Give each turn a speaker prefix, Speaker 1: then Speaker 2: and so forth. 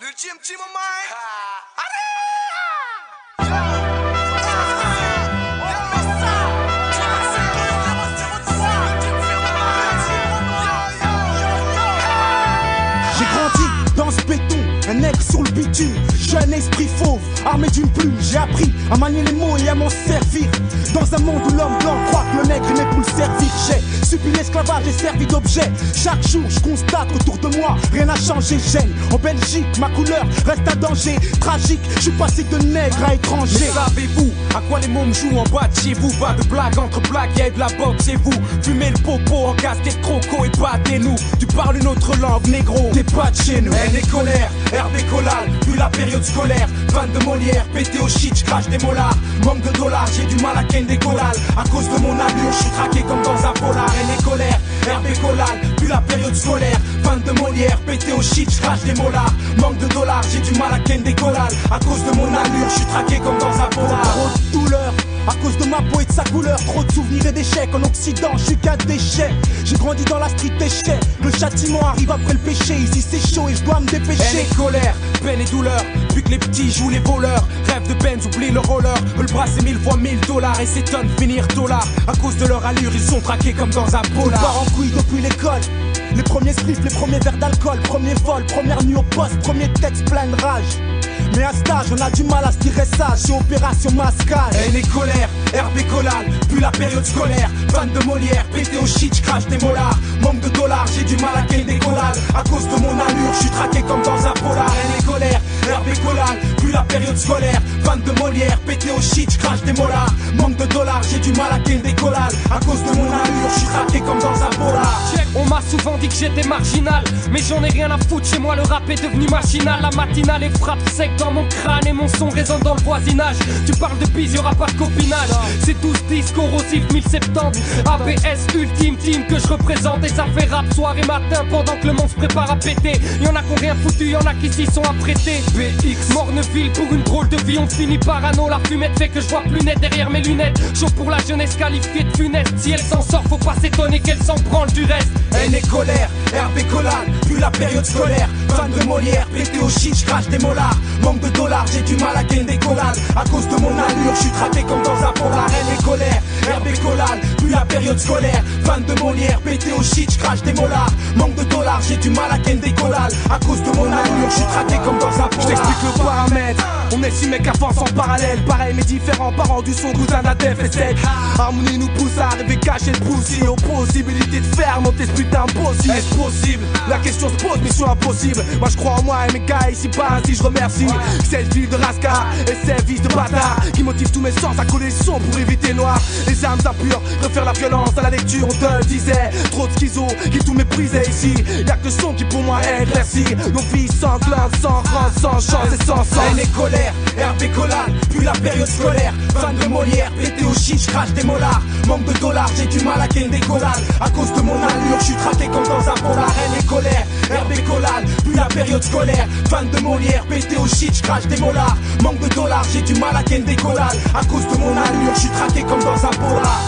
Speaker 1: L'ultime team of mine.
Speaker 2: J'ai grandi dans ce béton, un nègre sur le bitume, jeune esprit fauve, armé d'une plume. J'ai appris à manier les mots et à m'en servir. Dans un monde où l'homme blanc croit que le nègre est né pour le servir, j'ai subi l'esclavage et servi d'objet. Chaque jour je constate autour de moi, rien n'a changé. Gêne en Belgique, ma couleur reste un danger tragique. Je suis passé de nègre à étranger.
Speaker 3: Mais savez-vous à quoi les mômes jouent en bas de chez vous? Pas de blague entre blagues, y'a de la boxe chez vous. Fumez le popo en casquette croco et battez-nous. Tu parles une autre langue, négro, t'es pas de chez nous. Elle est colère, Hervé Collal, vu la période scolaire. Fan de Molière, pété au shit, j'crache des molars. Manque de dollars, j'ai du mal à ken des collales. À cause de mon allure, j'suis traqué comme dans un polar. Elle est colère, Hervé Collal, vu la période scolaire. Fan de Molière, pété au shit, j'crache des molars. Manque de dollars, j'ai du mal à ken des collales. À cause de mon allure, j'suis traqué comme dans un polar.
Speaker 2: Trop de douleur à cause de ma peau et de sa couleur. Trop de souvenirs et d'échecs. En Occident, je suis qu'un déchet. J'ai grandi dans la street déchet. Le châtiment arrive après le péché. Ici c'est chaud et je dois me dépêcher.
Speaker 3: Elle est colère, peine et douleur. Vu que les petits jouent les voleurs. Rêve de Benz, oublie le roller. Veulent brasser 1000 fois 1000 dollars et s'étonnent finir dollars. À cause de leur allure, ils sont traqués comme dans un polar.
Speaker 2: On part en couille depuis l'école. Les premiers spliffs, les premiers verres d'alcool. Premier vol, première nuit au poste. Premier texte plein de rage. Mais à stage, on a du mal à se tirer ça. J'ai opération masquage.
Speaker 3: Elle est colère, Hervé Collal, puis la période scolaire. Fan de Molière, pété au shit, j'crache des molars. Manque de dollars, j'ai du mal à ken des collales. À cause de mon allure, j'suis traqué comme dans un polar. Elle est colère, Hervé Collal, puis la période scolaire. Fan de Molière, pété au shit, j'crache des molars. Manque de dollars, j'ai du mal à ken des collales. À cause de mon allure, j'suis traqué comme dans un polar. On m'a souvent dit que j'étais marginal, mais j'en ai rien à foutre. Chez moi le rap est devenu machinal. La matinale est frappe sec dans mon crâne et mon son résonne dans le voisinage. Tu parles de bise, y'aura pas de copinage. C'est tous disques corrosifs 1070. ABS ultime team que je représente. Et ça fait rap soir et matin pendant que le monde se prépare à péter. Y'en a qui ont rien foutu, y'en a qui s'y sont apprêtés. BX Morneville pour une drôle de vie, on finit parano. La fumette fait que je vois plus net derrière mes lunettes. Chaud pour la jeunesse qualifiée de funeste. Si elle s'en sort, faut pas s'étonner qu'elle s'en branle du reste. Elle est colère, Hervé Collal, vu la période scolaire. Fan de Molière, pété au shit, j'crache des molars. Manque de dollars, j'ai du mal à ken des collales. À cause de mon allure, j'suis traqué comme dans un polar. Elle est colère, Hervé Collal, vu la période scolaire. Fan de Molière, pété au shit, j'crache des molars. Manque de dollars, j'ai du mal à ken des collales. À cause de mon allure, j'suis traqué comme dans un polar.
Speaker 4: J't'explique le paramètre. On est 6 mecs à force en parallèle. Pareil mais différents, parents du son, cousin d'Adef et sec. Harmonie nous pousse à arriver cacher le poussi. Aux possibilités de faire monter ce putain impossible. Est-ce possible? La question se pose, mission impossible. Moi je crois en moi et mes gars ici pas ainsi je remercie. Cette ville de Rascar et ces vices de bâtard qui motivent tous mes sens à coller le son pour éviter noir. Les armes impures, refaire la violence à la lecture, on te le disait. Trop de schizo qui tout méprisait ici. Y'a que le son qui pour moi est éclairci. Nos vies sanglantes, sans rang, sans chance et sans sens.
Speaker 3: Elle est colère, Hervé Collal, puis la période scolaire. Fan de Molière, pété au shit, j'crache des molars. Manque de dollars, j'ai du mal à ken des collales. À cause de mon allure, j'suis traqué comme dans un polar. Elle est colère, Hervé Collal, puis la période scolaire. Fan de Molière, pété au shit, j'crache des molars. Manque de dollars, j'ai du mal à ken des collales. À cause de mon allure, j'suis traqué comme dans un polar.